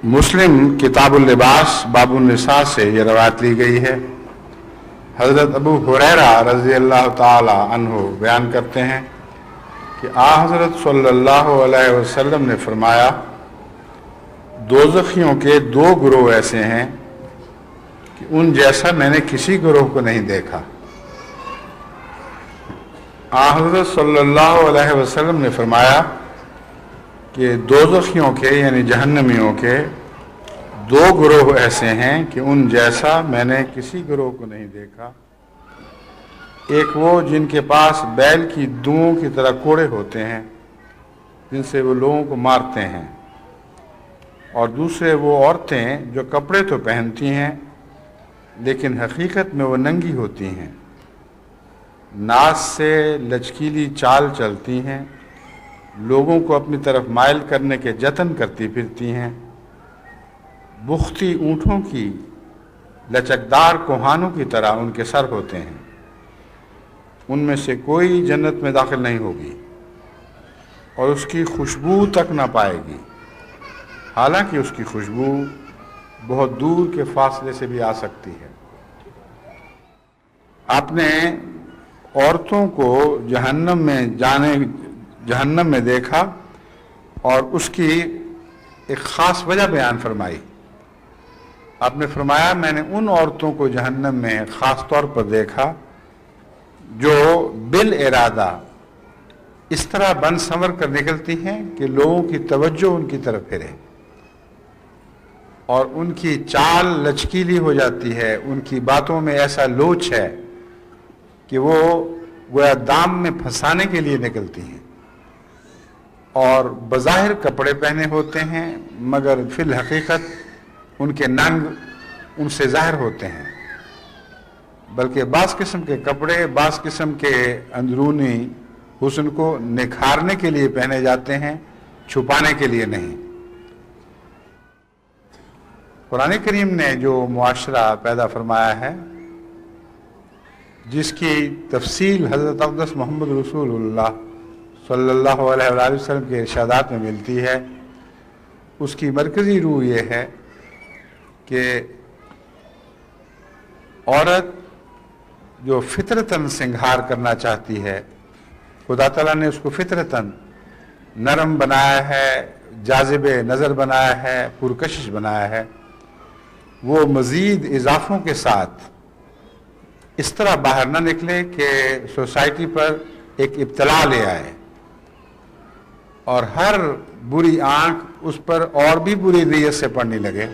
مسلم کتاب اللباس باب النساء سے یہ روایت لی گئی ہے۔ حضرت ابو ہریرہ رضی اللہ تعالی عنہ بیان کرتے ہیں کہ حضرت صلی اللہ علیہ وسلم نے فرمایا، دوزخیوں کے دو گروہ ایسے ہیں کہ ان جیسا میں نے کسی گروہ کو نہیں دیکھا۔ حضرت صلی اللہ علیہ وسلم نے فرمایا کہ دوزخیوں کے یعنی جہنمیوں کے دو گروہ ایسے ہیں کہ ان جیسا میں نے کسی گروہ کو نہیں دیکھا۔ ایک وہ جن کے پاس بیل کی دوؤں کی طرح کوڑے ہوتے ہیں جن سے وہ لوگوں کو مارتے ہیں، اور دوسرے وہ عورتیں جو کپڑے تو پہنتی ہیں لیکن حقیقت میں وہ ننگی ہوتی ہیں، ناز سے لچکیلی چال چلتی ہیں، لوگوں کو اپنی طرف مائل کرنے کے جتن کرتی پھرتی ہیں، بختی اونٹوں کی لچکدار کوہانوں کی طرح ان کے سر ہوتے ہیں، ان میں سے کوئی جنت میں داخل نہیں ہوگی اور اس کی خوشبو تک نہ پائے گی، حالانکہ اس کی خوشبو بہت دور کے فاصلے سے بھی آ سکتی ہے۔ آپ نے عورتوں کو جہنم میں دیکھا اور اس کی ایک خاص وجہ بیان فرمائی۔ آپ نے فرمایا، میں نے ان عورتوں کو جہنم میں خاص طور پر دیکھا جو بالارادہ اس طرح بن سنور کر نکلتی ہیں کہ لوگوں کی توجہ ان کی طرف پھرے، اور ان کی چال لچکیلی ہو جاتی ہے، ان کی باتوں میں ایسا لوچ ہے کہ وہ گویا دام میں پھنسانے کے لیے نکلتی ہیں، اور بظاہر کپڑے پہنے ہوتے ہیں مگر فی الحقیقت ان کے ننگ ان سے ظاہر ہوتے ہیں، بلکہ بعض قسم کے کپڑے بعض قسم کے اندرونی حسن کو نکھارنے کے لیے پہنے جاتے ہیں، چھپانے کے لیے نہیں۔ قرآن کریم نے جو معاشرہ پیدا فرمایا ہے، جس کی تفصیل حضرت اقدس محمد رسول اللہ صلی اللہ علیہ وآلہ وسلم کے ارشادات میں ملتی ہے، اس کی مرکزی روح یہ ہے کہ عورت جو فطرتاً سنگھار کرنا چاہتی ہے، خدا تعالیٰ نے اس کو فطرتاً نرم بنایا ہے، جاذب نظر بنایا ہے، پرکشش بنایا ہے، وہ مزید اضافوں کے ساتھ اس طرح باہر نہ نکلے کہ سوسائٹی پر ایک ابتلا لے آئے اور ہر بری آنکھ اس پر اور بھی بری نیت سے پڑنے لگے،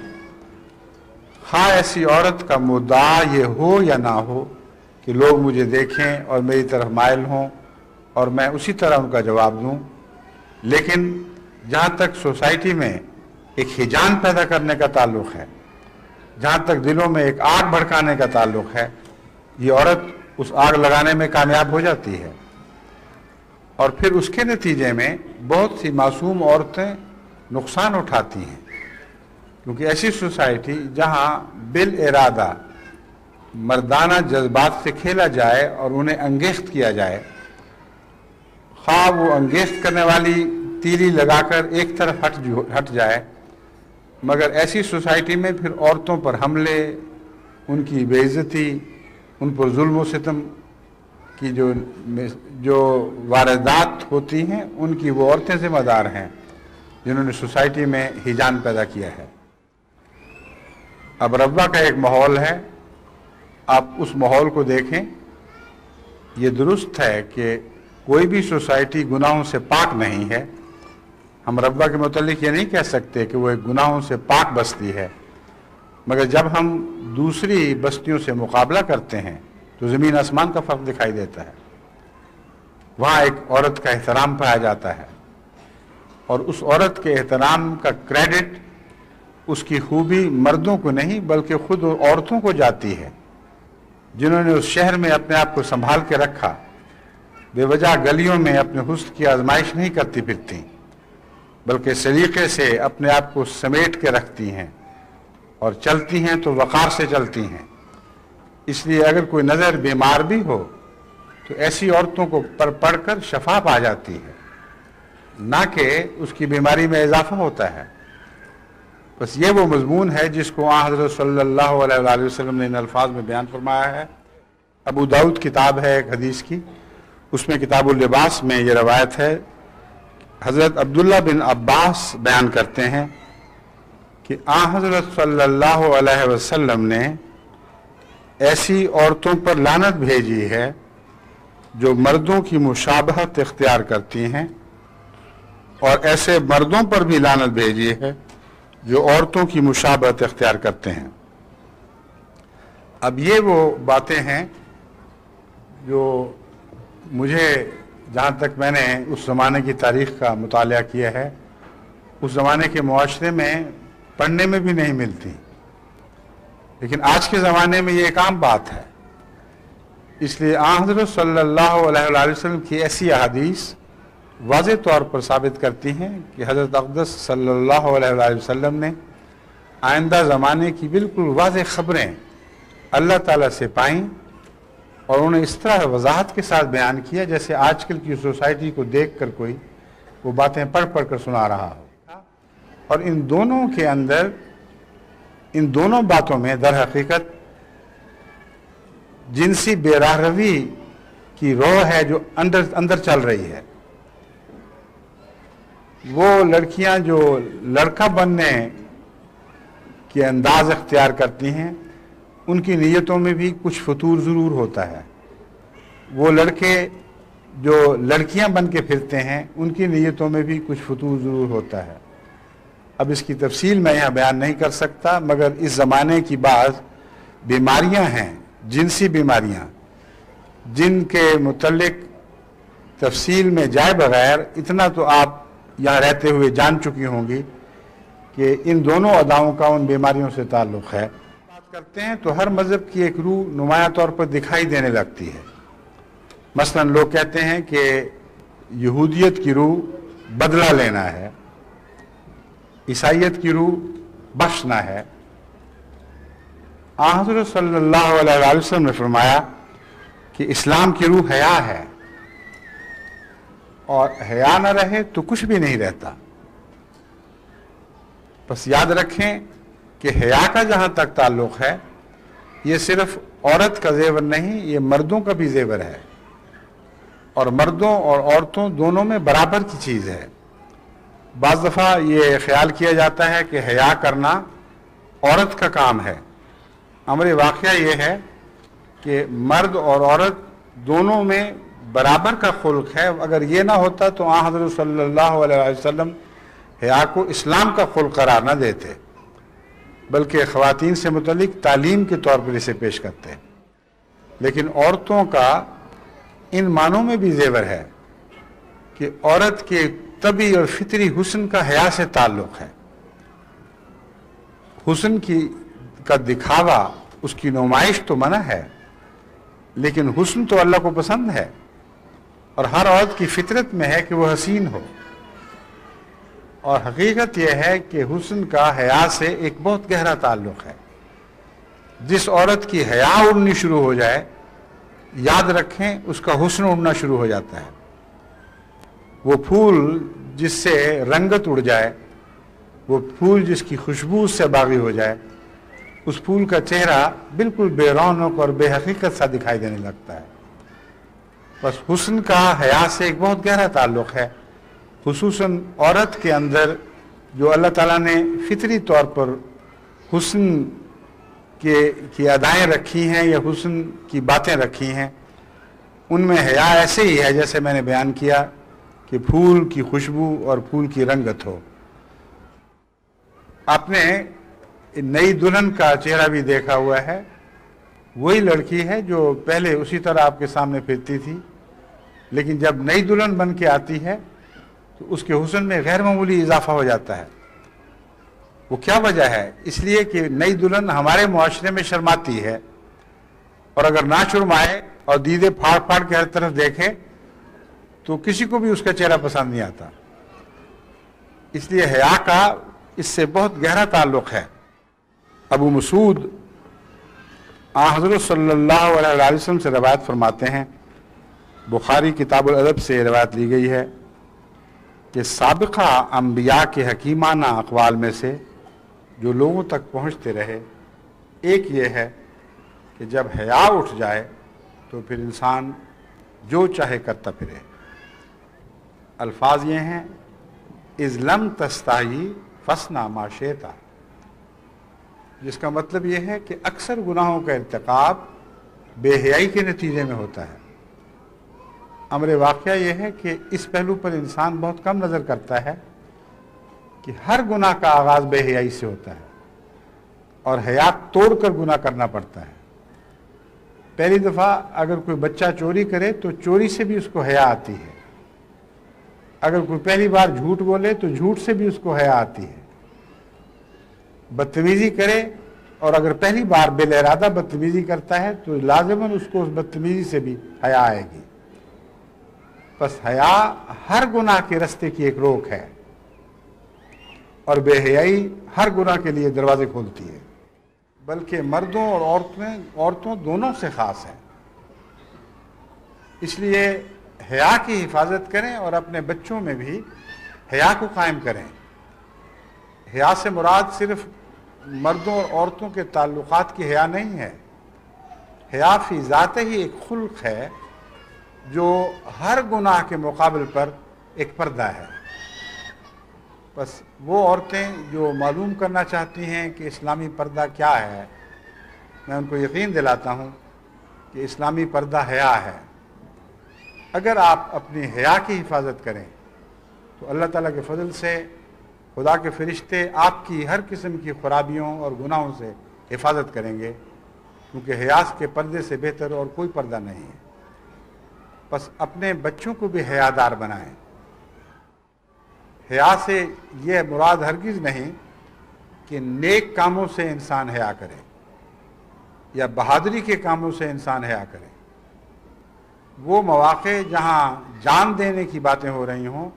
خواہ ایسی عورت کا مدعا یہ ہو یا نہ ہو کہ لوگ مجھے دیکھیں اور میری طرف مائل ہوں اور میں اسی طرح ان کا جواب دوں۔ لیکن جہاں تک سوسائٹی میں ایک ہیجان پیدا کرنے کا تعلق ہے، جہاں تک دلوں میں ایک آگ بھڑکانے کا تعلق ہے، یہ عورت اس آگ لگانے میں کامیاب ہو جاتی ہے، اور پھر اس کے نتیجے میں بہت سی معصوم عورتیں نقصان اٹھاتی ہیں، کیونکہ ایسی سوسائٹی جہاں بالارادہ مردانہ جذبات سے کھیلا جائے اور انہیں انگیخت کیا جائے، خواہ وہ انگیخت کرنے والی تیلی لگا کر ایک طرف ہٹ جائے، مگر ایسی سوسائٹی میں پھر عورتوں پر حملے، ان کی بے عزتی، ان پر ظلم و ستم کی جو واردات ہوتی ہیں، ان کی وہ عورتیں ذمہ دار ہیں جنہوں نے سوسائٹی میں ہیجان پیدا کیا ہے۔ اب ربا کا ایک ماحول ہے، آپ اس ماحول کو دیکھیں۔ یہ درست ہے کہ کوئی بھی سوسائٹی گناہوں سے پاک نہیں ہے، ہم ربا کے متعلق یہ نہیں کہہ سکتے کہ وہ ایک گناہوں سے پاک بستی ہے، مگر جب ہم دوسری بستیوں سے مقابلہ کرتے ہیں تو زمین آسمان کا فرق دکھائی دیتا ہے۔ وہاں ایک عورت کا احترام پایا جاتا ہے، اور اس عورت کے احترام کا کریڈٹ، اس کی خوبی مردوں کو نہیں بلکہ خود عورتوں کو جاتی ہے، جنہوں نے اس شہر میں اپنے آپ کو سنبھال کے رکھا، بے وجہ گلیوں میں اپنے حسن کی آزمائش نہیں کرتی پھرتی، بلکہ سلیقے سے اپنے آپ کو سمیٹ کے رکھتی ہیں، اور چلتی ہیں تو وقار سے چلتی ہیں۔ اس لیے اگر کوئی نظر بیمار بھی ہو تو ایسی عورتوں کو پڑھ کر شفا پا جاتی ہے، نہ کہ اس کی بیماری میں اضافہ ہوتا ہے۔ بس یہ وہ مضمون ہے جس کو حضرت صلی اللہ علیہ وسلم نے ان الفاظ میں بیان فرمایا ہے۔ ابو داؤد کتاب ہے ایک حدیث کی، اس میں کتاب اللباس میں یہ روایت ہے، حضرت عبداللہ بن عباس بیان کرتے ہیں کہ حضرت صلی اللہ علیہ وسلم نے ایسی عورتوں پر لعنت بھیجی ہے جو مردوں کی مشابہت اختیار کرتی ہیں، اور ایسے مردوں پر بھی لعنت بھیجی ہے جو عورتوں کی مشابہت اختیار کرتے ہیں۔ اب یہ وہ باتیں ہیں جو مجھے، جہاں تک میں نے اس زمانے کی تاریخ کا مطالعہ کیا ہے، اس زمانے کے معاشرے میں پڑھنے میں بھی نہیں ملتی، لیکن آج کے زمانے میں یہ ایک عام بات ہے۔ اس لیے حضرت صلی اللہ علیہ وسلم کی ایسی احادیث واضح طور پر ثابت کرتی ہیں کہ حضرت اقدس صلی اللہ علیہ وسلم نے آئندہ زمانے کی بالکل واضح خبریں اللہ تعالیٰ سے پائیں، اور انہیں اس طرح وضاحت کے ساتھ بیان کیا جیسے آج کل کی سوسائٹی کو دیکھ کر کوئی وہ باتیں پڑھ کر سنا رہا ہو۔ اور ان دونوں کے اندر، ان دونوں باتوں میں در حقیقت جنسی بے راہ روی کی روح ہے جو اندر چل رہی ہے۔ وہ لڑکیاں جو لڑکا بننے کے انداز اختیار کرتی ہیں، ان کی نیتوں میں بھی کچھ فتور ضرور ہوتا ہے۔ وہ لڑکے جو لڑکیاں بن کے پھرتے ہیں، ان کی نیتوں میں بھی کچھ فتور ضرور ہوتا ہے۔ اب اس کی تفصیل میں یہاں بیان نہیں کر سکتا، مگر اس زمانے کی بعض بیماریاں ہیں، جنسی بیماریاں، جن کے متعلق تفصیل میں جائے بغیر اتنا تو آپ یہاں رہتے ہوئے جان چکی ہوں گی کہ ان دونوں اداؤں کا ان بیماریوں سے تعلق ہے۔ بات کرتے ہیں تو ہر مذہب کی ایک روح نمایاں طور پر دکھائی دینے لگتی ہے۔ مثلا لوگ کہتے ہیں کہ یہودیت کی روح بدلہ لینا ہے، عیسائیت کی روح بخشنا ہے۔ حضرت صلی اللہ علیہ وسلم نے فرمایا کہ اسلام کی روح حیا ہے، اور حیا نہ رہے تو کچھ بھی نہیں رہتا۔ بس یاد رکھیں کہ حیا کا جہاں تک تعلق ہے، یہ صرف عورت کا زیور نہیں، یہ مردوں کا بھی زیور ہے، اور مردوں اور عورتوں دونوں میں برابر کی چیز ہے۔ بعض دفعہ یہ خیال کیا جاتا ہے کہ حیا کرنا عورت کا کام ہے۔ امر واقعہ یہ ہے کہ مرد اور عورت دونوں میں برابر کا خلق ہے۔ اگر یہ نہ ہوتا تو حضرت صلی اللہ علیہ وسلم حیا کو اسلام کا خلق قرار نہ دیتے، بلکہ خواتین سے متعلق تعلیم کے طور پر اسے پیش کرتے۔ لیکن عورتوں کا ان معنوں میں بھی زیور ہے کہ عورت کے طبعی اور فطری حسن کا حیا سے تعلق ہے۔ حسن کا دکھاوا، اس کی نمائش تو منع ہے، لیکن حسن تو اللہ کو پسند ہے، اور ہر عورت کی فطرت میں ہے کہ وہ حسین ہو۔ اور حقیقت یہ ہے کہ حسن کا حیا سے ایک بہت گہرا تعلق ہے۔ جس عورت کی حیا اڑنی شروع ہو جائے، یاد رکھیں اس کا حسن اڑنا شروع ہو جاتا ہے۔ وہ پھول جس سے رنگت اڑ جائے، وہ پھول جس کی خوشبو سے باغی ہو جائے، اس پھول کا چہرہ بالکل بے رونق اور بے حقیقت سا دکھائی دینے لگتا ہے۔ بس حسن کا حیا سے ایک بہت گہرا تعلق ہے، خصوصاً عورت کے اندر جو اللہ تعالیٰ نے فطری طور پر حسن کی ادائیں رکھی ہیں یا حسن کی باتیں رکھی ہیں، ان میں حیا ایسے ہی ہے جیسے میں نے بیان کیا کہ پھول کی خوشبو اور پھول کی رنگت ہو۔ آپ نے نئی دلہن کا چہرہ بھی دیکھا ہوا ہے، وہی لڑکی ہے جو پہلے اسی طرح آپ کے سامنے پھرتی تھی، لیکن جب نئی دلہن بن کے آتی ہے تو اس کے حسن میں غیر معمولی اضافہ ہو جاتا ہے۔ وہ کیا وجہ ہے؟ اس لیے کہ نئی دلہن ہمارے معاشرے میں شرماتی ہے، اور اگر نہ شرمائے اور دیدے پھاڑ پھاڑ کے ہر طرف دیکھے تو کسی کو بھی اس کا چہرہ پسند نہیں آتا۔ اس لیے حیا کا اس سے بہت گہرا تعلق ہے۔ ابو مسعود حضرت صلی اللہ علیہ وسلم سے روایت فرماتے ہیں، بخاری کتاب الادب سے روایت لی گئی ہے کہ سابقہ انبیاء کے حکیمانہ اقوال میں سے جو لوگوں تک پہنچتے رہے۔ ایک یہ ہے کہ جب حیا اٹھ جائے تو پھر انسان جو چاہے کرتا پھرے۔ الفاظ یہ ہیں، اذ لم تستحی فاصنع ما شئت، جس کا مطلب یہ ہے کہ اکثر گناہوں کا ارتکاب بے حیائی کے نتیجے میں ہوتا ہے۔ امر واقعہ یہ ہے کہ اس پہلو پر انسان بہت کم نظر کرتا ہے کہ ہر گناہ کا آغاز بے حیائی سے ہوتا ہے اور حیا توڑ کر گناہ کرنا پڑتا ہے۔ پہلی دفعہ اگر کوئی بچہ چوری کرے تو چوری سے بھی اس کو حیا آتی ہے، اگر کوئی پہلی بار جھوٹ بولے تو جھوٹ سے بھی اس کو حیا آتی ہے، بدتمیزی کرے اور اگر پہلی بار بے ارادہ بدتمیزی کرتا ہے تو لازماً اس کو اس بدتمیزی سے بھی حیا آئے گی۔ بس حیا ہر گناہ کے رستے کی ایک روک ہے اور بے حیائی ہر گناہ کے لیے دروازے کھولتی ہے، بلکہ مردوں اور عورتوں دونوں سے خاص ہے۔ اس لیے حیا کی حفاظت کریں اور اپنے بچوں میں بھی حیا کو قائم کریں۔ حیا سے مراد صرف مردوں اور عورتوں کے تعلقات کی حیا نہیں ہے، حیا فی ذات ہی ایک خلق ہے جو ہر گناہ کے مقابل پر ایک پردہ ہے۔ بس وہ عورتیں جو معلوم کرنا چاہتی ہیں کہ اسلامی پردہ کیا ہے، میں ان کو یقین دلاتا ہوں کہ اسلامی پردہ حیا ہے۔ اگر آپ اپنی حیا کی حفاظت کریں تو اللہ تعالیٰ کے فضل سے خدا کے فرشتے آپ کی ہر قسم کی خرابیوں اور گناہوں سے حفاظت کریں گے، کیونکہ حیا کے پردے سے بہتر اور کوئی پردہ نہیں ہے۔ بس اپنے بچوں کو بھی حیادار بنائیں۔ حیا سے یہ مراد ہرگز نہیں کہ نیک کاموں سے انسان حیا کرے یا بہادری کے کاموں سے انسان حیا کرے۔ وہ مواقع جہاں جان دینے کی باتیں ہو رہی ہوں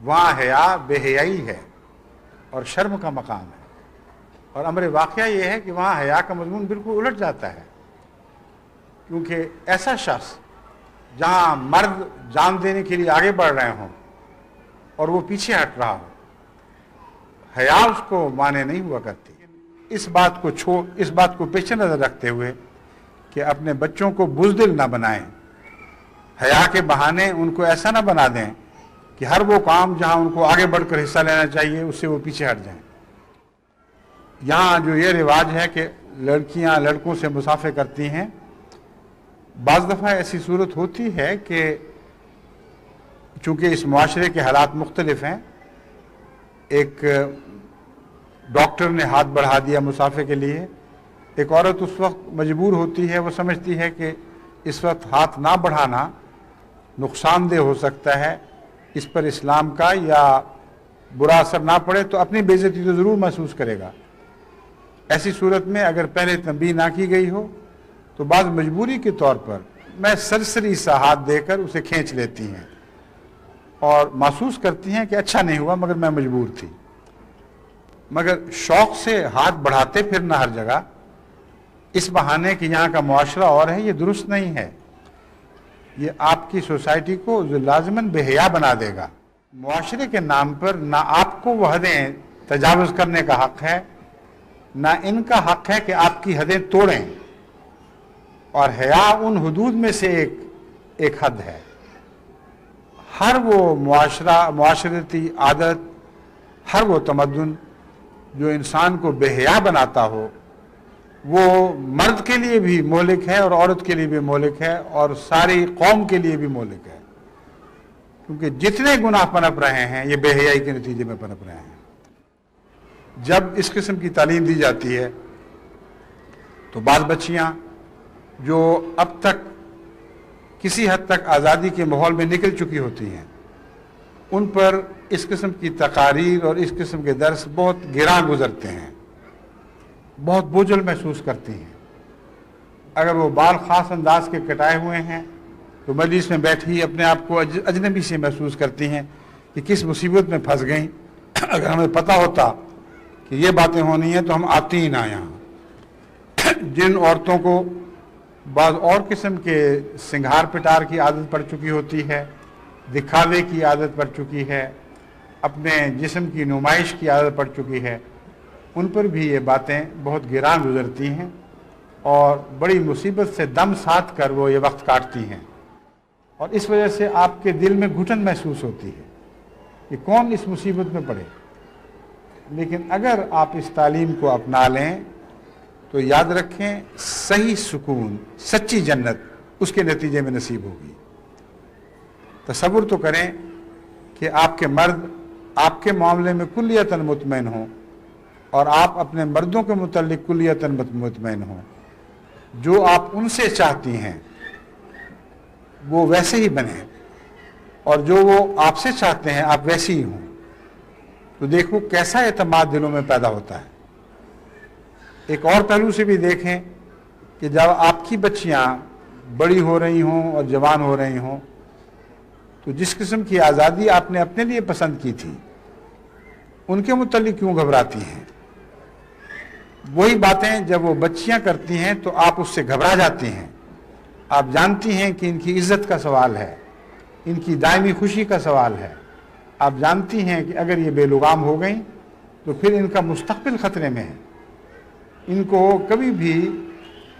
وہاں حیا بے حیائی ہے اور شرم کا مقام ہے، اور امر واقعہ یہ ہے کہ وہاں حیا کا مضمون بالکل الٹ جاتا ہے، کیونکہ ایسا شخص جہاں مرد جان دینے کے لیے آگے بڑھ رہے ہوں اور وہ پیچھے ہٹ رہا ہو، حیا اس کو مانے نہیں ہوا کرتی۔ اس بات کو پیش نظر رکھتے ہوئے کہ اپنے بچوں کو بزدل نہ بنائیں، حیا کے بہانے ان کو ایسا نہ بنا دیں کہ ہر وہ کام جہاں ان کو آگے بڑھ کر حصہ لینا چاہیے اس سے وہ پیچھے ہٹ جائیں۔ یہاں جو یہ رواج ہے کہ لڑکیاں لڑکوں سے مصافحہ کرتی ہیں، بعض دفعہ ایسی صورت ہوتی ہے کہ چونکہ اس معاشرے کے حالات مختلف ہیں، ایک ڈاکٹر نے ہاتھ بڑھا دیا مصافحے کے لیے، ایک عورت اس وقت مجبور ہوتی ہے، وہ سمجھتی ہے کہ اس وقت ہاتھ نہ بڑھانا نقصان دہ ہو سکتا ہے، اس پر اسلام کا یا برا اثر نہ پڑے تو اپنی بے عزتی تو ضرور محسوس کرے گا۔ ایسی صورت میں اگر پہلے تنبیہ نہ کی گئی ہو تو بعض مجبوری کے طور پر میں سرسری سا ہاتھ دے کر اسے کھینچ لیتی ہیں اور محسوس کرتی ہیں کہ اچھا نہیں ہوا مگر میں مجبور تھی۔ مگر شوق سے ہاتھ بڑھاتے پھرنا ہر جگہ اس بہانے کہ یہاں کا معاشرہ اور ہے، یہ درست نہیں ہے۔ یہ آپ کی سوسائٹی کو لازماً بے حیا بنا دے گا۔ معاشرے کے نام پر نہ آپ کو وہ حدیں تجاوز کرنے کا حق ہے، نہ ان کا حق ہے کہ آپ کی حدیں توڑیں، اور حیا ان حدود میں سے ایک حد ہے۔ ہر وہ معاشرتی عادت، ہر وہ تمدن جو انسان کو بے حیا بناتا ہو وہ مرد کے لیے بھی مہلک ہے اور عورت کے لیے بھی مہلک ہے اور ساری قوم کے لیے بھی مہلک ہے، کیونکہ جتنے گناہ پنپ رہے ہیں یہ بے حیائی کے نتیجے میں پنپ رہے ہیں۔ جب اس قسم کی تعلیم دی جاتی ہے تو بعض بچیاں جو اب تک کسی حد تک آزادی کے ماحول میں نکل چکی ہوتی ہیں ان پر اس قسم کی تقاریر اور اس قسم کے درس بہت گراں گزرتے ہیں، بہت بوجھل محسوس کرتی ہیں۔ اگر وہ بال خاص انداز کے کٹائے ہوئے ہیں تو مجلس میں بیٹھی اپنے آپ کو اجنبی سے محسوس کرتی ہیں کہ کس مصیبت میں پھنس گئیں، اگر ہمیں پتہ ہوتا کہ یہ باتیں ہونی ہیں تو ہم آتی ہی نہ یہاں۔ جن عورتوں کو بعض اور قسم کے سنگھار پٹار کی عادت پڑ چکی ہوتی ہے، دکھاوے کی عادت پڑ چکی ہے، اپنے جسم کی نمائش کی عادت پڑ چکی ہے، ان پر بھی یہ باتیں بہت گران گزرتی ہیں اور بڑی مصیبت سے دم ساتھ کر وہ یہ وقت کاٹتی ہیں، اور اس وجہ سے آپ کے دل میں گھٹن محسوس ہوتی ہے کہ کون اس مصیبت میں پڑے۔ لیکن اگر آپ اس تعلیم کو اپنا لیں تو یاد رکھیں صحیح سکون، سچی جنت اس کے نتیجے میں نصیب ہوگی۔ تصور تو کریں کہ آپ کے مرد آپ کے معاملے میں کلیتاً مطمئن ہوں اور آپ اپنے مردوں کے متعلق کلیتاً مطمئن ہوں، جو آپ ان سے چاہتی ہیں وہ ویسے ہی بنے، اور جو وہ آپ سے چاہتے ہیں آپ ویسے ہی ہوں، تو دیکھو کیسا اعتماد دلوں میں پیدا ہوتا ہے۔ ایک اور پہلو سے بھی دیکھیں کہ جب آپ کی بچیاں بڑی ہو رہی ہوں اور جوان ہو رہی ہوں تو جس قسم کی آزادی آپ نے اپنے لیے پسند کی تھی ان کے متعلق کیوں گھبراتی ہیں؟ وہی باتیں جب وہ بچیاں کرتی ہیں تو آپ اس سے گھبرا جاتی ہیں۔ آپ جانتی ہیں کہ ان کی عزت کا سوال ہے، ان کی دائمی خوشی کا سوال ہے۔ آپ جانتی ہیں کہ اگر یہ بے لگام ہو گئیں تو پھر ان کا مستقبل خطرے میں ہے، ان کو کبھی بھی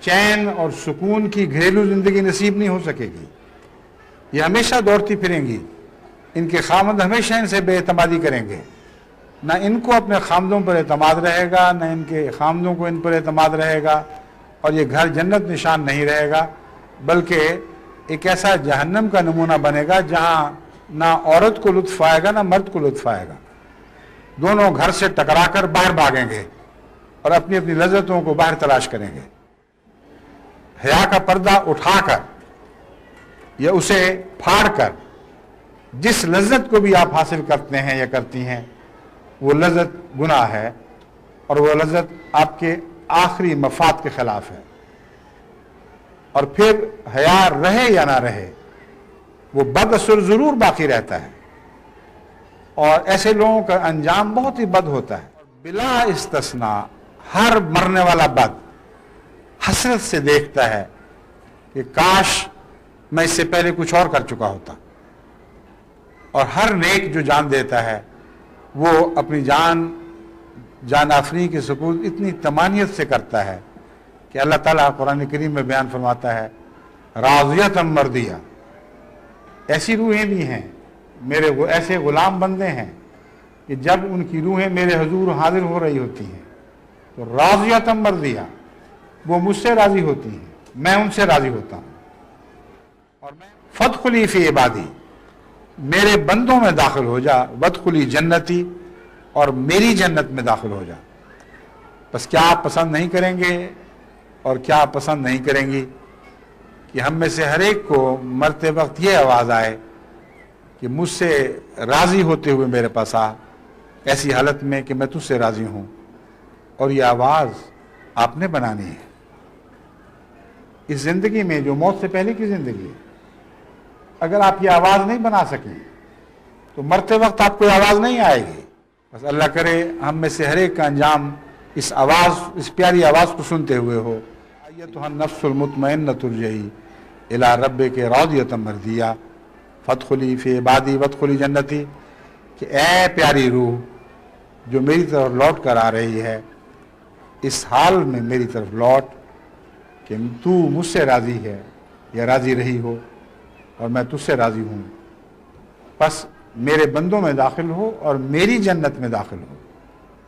چین اور سکون کی گھریلو زندگی نصیب نہیں ہو سکے گی، یہ ہمیشہ دوڑتی پھریں گی، ان کے خامند ہمیشہ ان سے بے اعتمادی کریں گے، نہ ان کو اپنے خامدوں پر اعتماد رہے گا نہ ان کے خامدوں کو ان پر اعتماد رہے گا، اور یہ گھر جنت نشان نہیں رہے گا بلکہ ایک ایسا جہنم کا نمونہ بنے گا جہاں نہ عورت کو لطف آئے گا نہ مرد کو لطف آئے گا، دونوں گھر سے ٹکرا کر باہر بھاگیں گے اور اپنی اپنی لذتوں کو باہر تلاش کریں گے۔ حیا کا پردہ اٹھا کر یا اسے پھاڑ کر جس لذت کو بھی آپ حاصل کرتے ہیں یا کرتی ہیں وہ لذت گناہ ہے، اور وہ لذت آپ کے آخری مفاد کے خلاف ہے۔ اور پھر حیا رہے یا نہ رہے وہ بد اثر ضرور باقی رہتا ہے، اور ایسے لوگوں کا انجام بہت ہی بد ہوتا ہے۔ بلا استثناء ہر مرنے والا بد حسرت سے دیکھتا ہے کہ کاش میں اس سے پہلے کچھ اور کر چکا ہوتا، اور ہر نیک جو جان دیتا ہے وہ اپنی جان آفرین کی سکون اتنی تمانیت سے کرتا ہے کہ اللہ تعالیٰ قرآن کریم میں بیان فرماتا ہے راضیۃ مردیہ، ایسی روحیں بھی ہیں میرے وہ ایسے غلام بندے ہیں کہ جب ان کی روحیں میرے حضور حاضر ہو رہی ہوتی ہیں تو راضیۃ مردیہ، وہ مجھ سے راضی ہوتی ہیں، میں ان سے راضی ہوتا ہوں، اور میں فادخلی فی عبادی، میرے بندوں میں داخل ہو جا، وادخلی جنتی، اور میری جنت میں داخل ہو جا۔ بس کیا آپ پسند نہیں کریں گے اور کیا آپ پسند نہیں کریں گی کہ ہم میں سے ہر ایک کو مرتے وقت یہ آواز آئے کہ مجھ سے راضی ہوتے ہوئے میرے پاس آ، ایسی حالت میں کہ میں تجھ سے راضی ہوں، اور یہ آواز آپ نے بنانی ہے اس زندگی میں جو موت سے پہلے کی زندگی ہے۔ اگر آپ یہ آواز نہیں بنا سکیں تو مرتے وقت آپ کو آواز نہیں آئے گی۔ بس اللہ کرے ہم میں سے ہر ایک کا انجام اس آواز، اس پیاری آواز کو سنتے ہوئے ہو، ایتھا النفس المطمئنۃ ارجعی الی ربک راضیۃ مرضیہ فادخلی فی عبادی وادخلی جنتی، کہ اے پیاری روح جو میری طرف لوٹ کر آ رہی ہے، اس حال میں میری طرف لوٹ کہ تو مجھ سے راضی ہے یا راضی رہی ہو اور میں تجھ سے راضی ہوں، بس میرے بندوں میں داخل ہو اور میری جنت میں داخل ہو۔